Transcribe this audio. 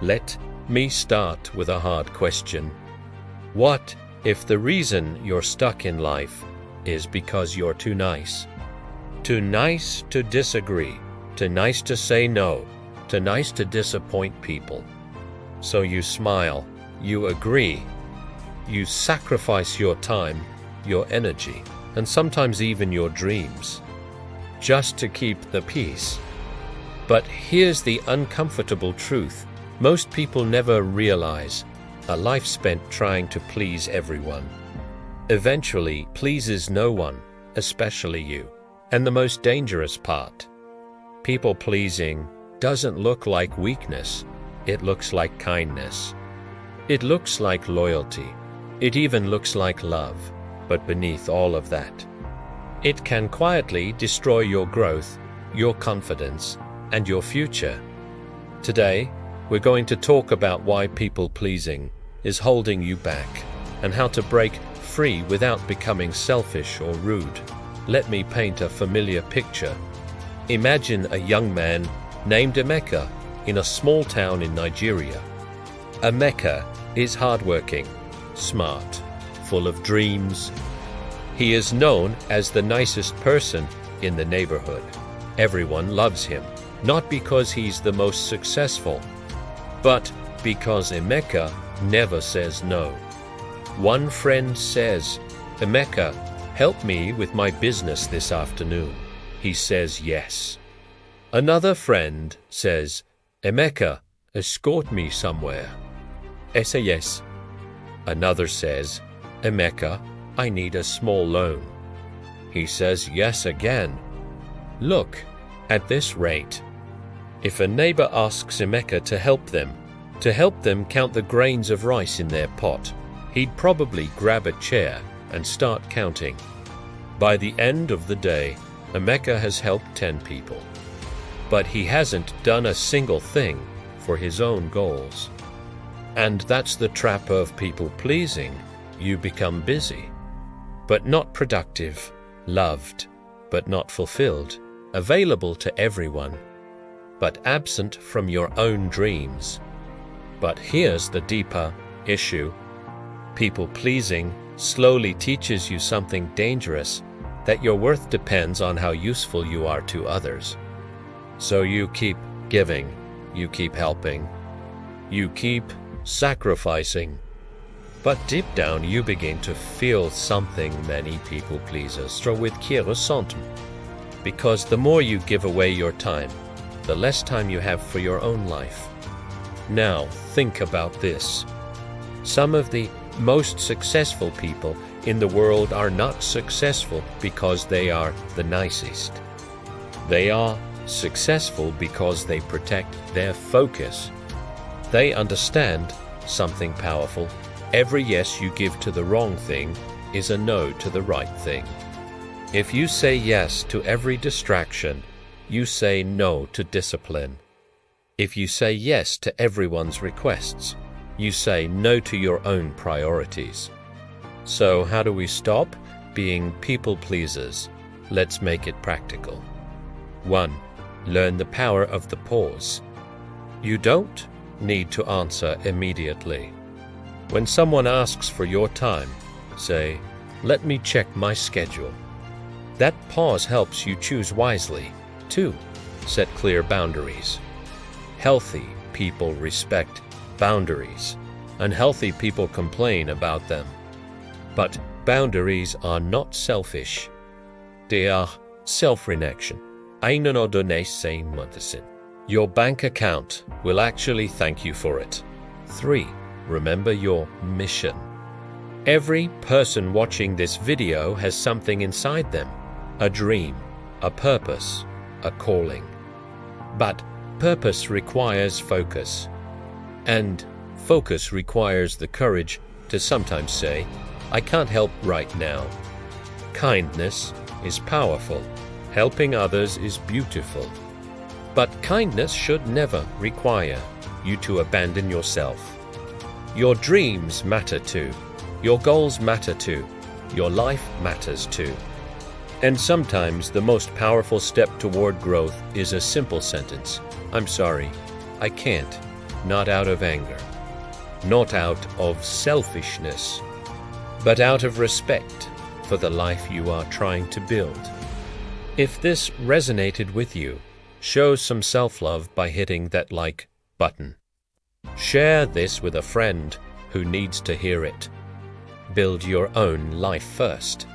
Let me start with a hard question. What if the reason you're stuck in life is because you're too nice? Too nice to disagree, too nice to say no, too nice to disappoint people. So you smile, you agree, you sacrifice your time, your energy, and sometimes even your dreams, just to keep the peace. But here's the uncomfortable truth. Most people never realize a life spent trying to please everyone eventually pleases no one, especially you. And the most dangerous part, people-pleasing doesn't look like weakness. It looks like kindness. It looks like loyalty. It even looks like love. But beneath all of that, it can quietly destroy your growth, your confidence, and your future. Today, we're going to talk about why people-pleasing is holding you back and how to break free without becoming selfish or rude. Let me paint a familiar picture. Imagine a young man named Emeka in a small town in Nigeria. Emeka is hardworking, smart, full of dreams. He is known as the nicest person in the neighborhood. Everyone loves him, not because he's the most successful, but because Emeka never says no. One friend says, "Emeka, help me with my business this afternoon." He says yes. Another friend says, "Emeka, escort me somewhere." I say yes. Another says, "Emeka, I need a small loan." He says yes again. Look, at this rate, if a neighbor asks Emeka to help them count the grains of rice in their pot, he'd probably grab a chair and start counting. By the end of the day, Emeka has helped 10 people. But he hasn't done a single thing for his own goals. And that's the trap of people-pleasing. You become busy, but not productive, loved, but not fulfilled, available to everyone, but absent from your own dreams. But here's the deeper issue. People-pleasing slowly teaches you something dangerous, that your worth depends on how useful you are to others. So you keep giving, you keep helping, you keep sacrificing. But deep down you begin to feel something many people-pleasers struggle with, qui ressentent. Because the more you give away your time, the less time you have for your own life. Now think about this. Some of the most successful people in the world are not successful because they are the nicest. They are successful because they protect their focus. They understand something powerful. Every yes you give to the wrong thing is a no to the right thing. If you say yes to every distraction, you say no to discipline. If you say yes to everyone's requests, you say no to your own priorities. So how do we stop being people-pleasers? Let's make it practical. 1. Learn the power of the pause. You don't need to answer immediately. When someone asks for your time, say, "Let me check my schedule." That pause helps you choose wisely. 2. Set clear boundaries. Healthy people respect boundaries. Unhealthy people complain about them. But boundaries are not selfish. They are self-renation. Your bank account will actually thank you for it. 3. Remember your mission. Every person watching this video has something inside them, a dream, a purpose, a calling. But purpose requires focus, and focus requires the courage to sometimes say, "I can't help right now." Kindness is powerful. Helping others is beautiful. But kindness should never require you to abandon yourself. Your dreams matter too. Your goals matter too. Your life matters too. And sometimes the most powerful step toward growth is a simple sentence. "I'm sorry, I can't." not out of anger, not out of selfishness, but out of respect for the life you are trying to build. If this resonated with you, show some self-love by hitting that like button. Share this with a friend who needs to hear it. Build your own life first.